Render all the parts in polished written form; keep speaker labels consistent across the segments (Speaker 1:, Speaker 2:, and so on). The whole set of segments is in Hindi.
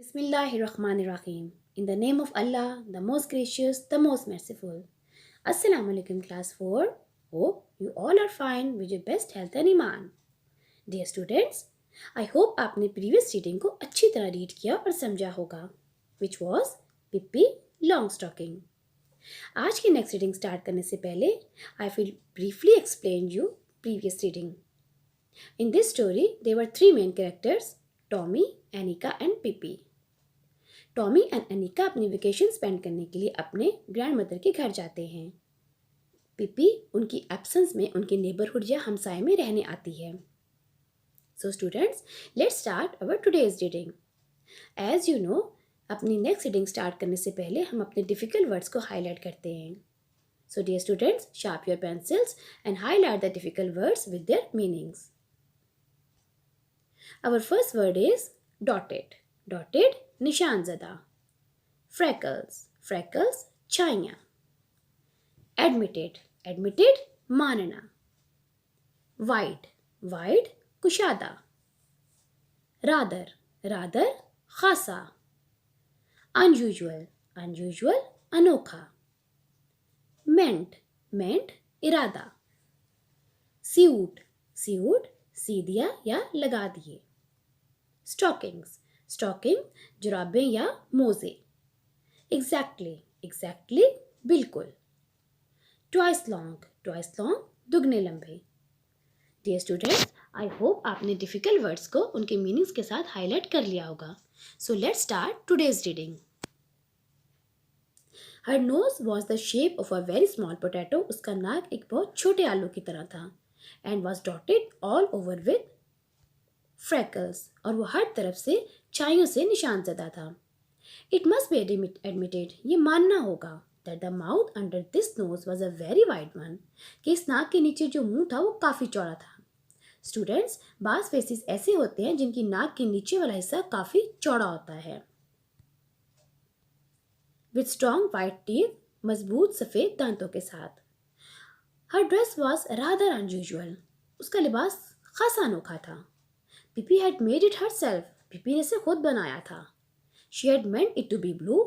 Speaker 1: Bismillahirrahmanirrahim. In the name of Allah, the most gracious, the most merciful. Assalamu alaikum class 4. Hope you all are fine with your best health and iman. Dear students, I hope आपने previous reading को अच्छी तरह read किया और समझा होगा, which was Pippi Longstocking. आज की next reading start करने से पहले I will briefly explain you previous reading. In this story, there were three main characters, Tommy, Annika and Pippi. Tommy and Anika अपनी वेकेशन स्पेंड करने के लिए अपने ग्रैंडमदर के घर जाते हैं. पिपी उनकी एब्सेंस में उनके नेबरहुड या हमसाए में रहने आती है. So students, let's start our today's reading. As you know, अपनी नेक्स्ट रीडिंग स्टार्ट करने से पहले हम अपने डिफिकल्ट वर्ड्स को हाईलाइट करते हैं. So dear students, sharp your pencils and highlight the difficult words with their meanings. Our first word is dotted. Dotted निशान ज़दा. फ्रैकल्स. फ्रैकल्स छाइयाँ. एडमिटेड. एडमिटेड मानना. वाइड. वाइड कुशादा. रादर. रादर खासा. अनयूजुअल. अनयूजुअल अनोखा. मेंट. मेंट इरादा. सीऊट. सीऊट सी दिया या लगा दिए. स्टॉकिंग्स. स्टॉकिंग जुराबें या मोजे. एग्जैक्टली. एग्जैक्टली बिल्कुल. Twice long. ट्वाइस लॉन्ग दुगने लंबे. डियर स्टूडेंट्स, आई होप आपने डिफिकल्ट वर्ड्स को उनके मीनिंग्स के साथ हाईलाइट कर लिया होगा. So let's start today's reading. Her nose was the shape of a very small potato. उसका नाक एक बहुत छोटे आलू की तरह था. And was dotted all over with freckles. और वो हर तरफ से छाइयों से निशान ज़दा था. It must be admitted. ये मानना होगा that the mouth under this knows was a very wide one. कि इस नाक के नीचे जो मुंह था वो काफ़ी चौड़ा था. स्टूडेंट्स, बास फेसिस ऐसे होते हैं जिनकी नाक के नीचे वाला हिस्सा काफ़ी चौड़ा होता है. With strong white teeth. मजबूत सफ़ेद दांतों के साथ. Her dress was rather unusual. उसका लिबास खासा अनोखा था. Pippi had made it herself. Pippi ने इसे खुद बनाया था. She had meant it to be blue.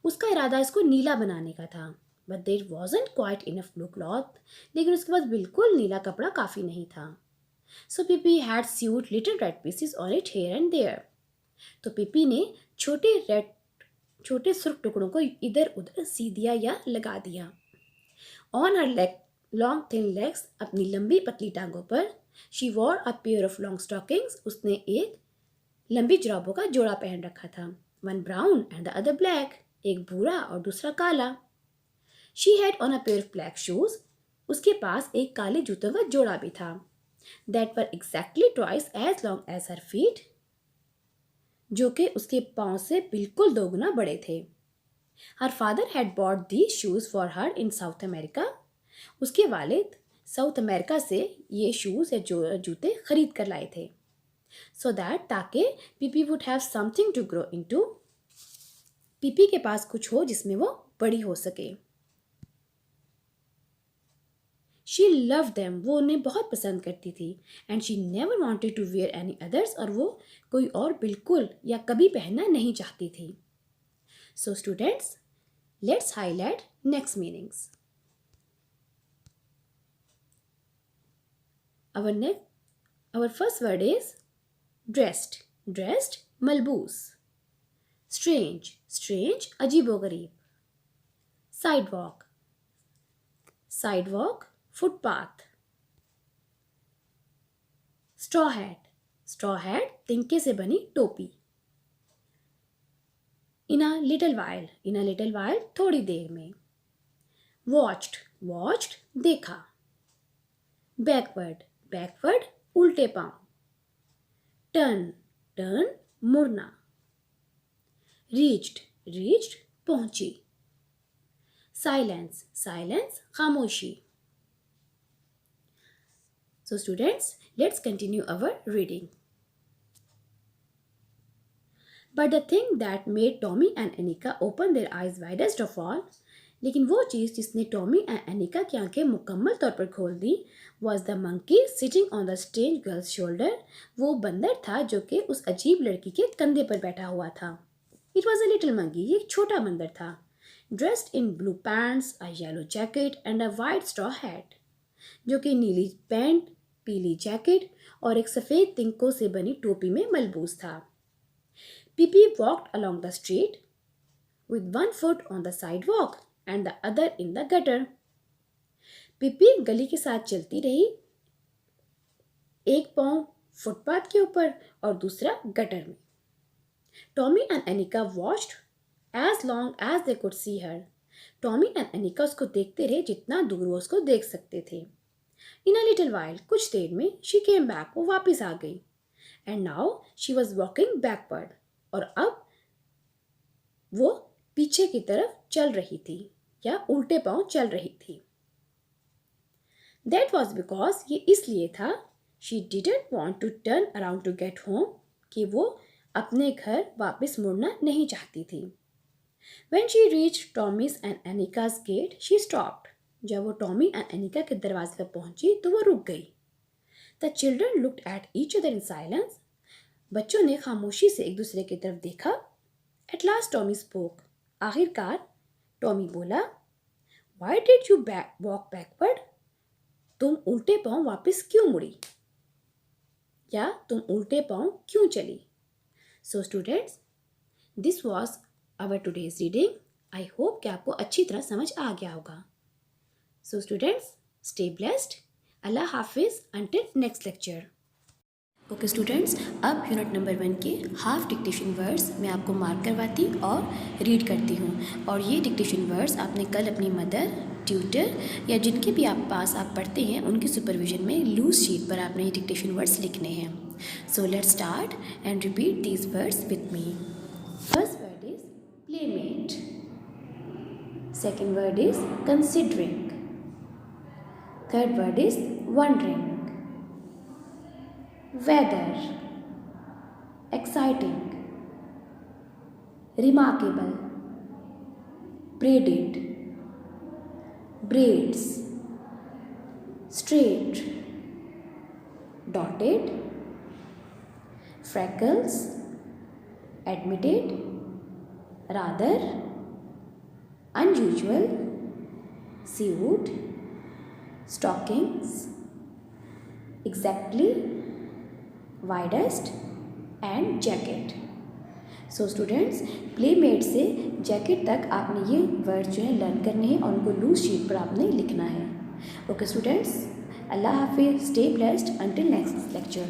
Speaker 1: उसका इरादा इसको नीला बनाने का था. But there wasn't quite enough blue cloth. लेकिन उसके पास बिल्कुल नीला कपड़ा काफ़ी नहीं था. So Pippi had sewed little red pieces on it here and there. तो पिपी ने छोटे सुर्ख टुकड़ों को इधर उधर सी दिया या लगा दिया. On her leg long thin legs. अपनी लंबी पतली टांगों पर. She wore a pair of long stockings. उसने एक लंबी जुराबों का जोड़ा पहन रखा था. One brown and the other black. एक भूरा और दूसरा काला. She had on a pair of black shoes. उसके पास एक काले जूतों का जोड़ा भी था. That were exactly twice as long as her feet. जो कि उसके पाँव से बिल्कुल दोगुना बड़े थे. Her father had bought these shoes for her in south America. उसके वालिद साउथ अमेरिका से ये शूज़ या जूते खरीद कर लाए थे. सो दैट ताकि Pippi would have something to grow into. Pippi के पास कुछ हो जिसमें वो बड़ी हो सके. She love them. वो उन्हें बहुत पसंद करती थी. And she never wanted to wear any others. और वो कोई और बिल्कुल या कभी पहनना नहीं चाहती थी. सो students, let's highlight next meanings. Our first word is dressed. Dressed मलबूस. Strange. Strange अजीबोगरीब. Sidewalk. Sidewalk footpath. Straw hat. Straw hat तिनके से बनी टोपी. In a little while. In a little while थोड़ी देर में. Watched. Watched देखा. Backward. बैकवर्ड उल्टे पांव. टर्न. टर्न मुड़ना. रीच्ड. रीच्ड पहुंची. साइलेंस. साइलेंस खामोशी. सो students, let's continue our reading. But the thing that made Tommy and Anika open their eyes widest of all. लेकिन वो चीज़ जिसने टॉमी एंड अनिका की आंखें मुकम्मल तौर पर खोल दी was the monkey sitting on the strange girl's shoulder. वो बंदर था जो कि उस अजीब लड़की के कंधे पर बैठा हुआ था. It was a little monkey. ये एक छोटा बंदर था. Dressed in blue pants, a yellow jacket and a white straw hat. जो कि नीली पैंट, पीली जैकेट और एक सफ़ेद तिनकों से बनी टोपी में मलबूस था. Pippi walked along the street with one foot on the sidewalk and the other in the gutter. पिप्पी गली के साथ चलती रही, एक पाँव फुटपाथ के ऊपर और दूसरा गटर में. Tommy and Anika watched as long as they could see her. Tommy and Anika उसको देखते रहे जितना दूर वो उसको देख सकते थे. In a little while, कुछ देर में she came back, वो वापस आ गई. And now she was walking backward. और अब वो पीछे की तरफ चल रही थी या उल्टे पांव चल रही थी. That was because ये इसलिए था she didn't want to turn around to get home कि वो अपने घर वापस मुड़ना नहीं चाहती थी. When she reached Tommy's and Anika's gate, she stopped. जब वो टॉमी एंड अनिका के दरवाजे पर पहुंची तो वो रुक गई. The children looked at each other in silence. बच्चों ने खामोशी से एक दूसरे की तरफ देखा. At last Tommy spoke. आखिरकार टॉमी बोला, Why did you walk backward? तुम उल्टे पांव वापस क्यों मुड़ी या तुम उल्टे पांव क्यों चली? So students, this was our today's reading. I hope कि आपको अच्छी तरह समझ आ गया होगा. So students, stay blessed. Allah Hafiz until next lecture. Okay students, अब यूनिट नंबर 1 के हाफ डिक्टेशन वर्ड्स मैं आपको मार्क करवाती और रीड करती हूँ. और ये डिक्टेशन वर्ड्स आपने कल अपनी मदर, ट्यूटर या जिनके भी आप पास आप पढ़ते हैं उनकी सुपरविजन में लूज शीट पर आपने ये डिक्टेशन वर्ड्स लिखने हैं. So let's start and repeat these words with me. First word is playmate. Second word is considering. Third word is wondering. Weather, exciting, remarkable, braided, braids, straight, dotted, freckles, admitted, rather, unusual, suit, stockings, exactly, widest and jacket. So students, playmate से जैकेट तक आपने ये वर्ड जो है लर्न करने हैं और उनको लूज शीट पर आपने लिखना है. ओके स्टूडेंट्स, अल्लाह हाफिज़. Stay blessed until next lecture.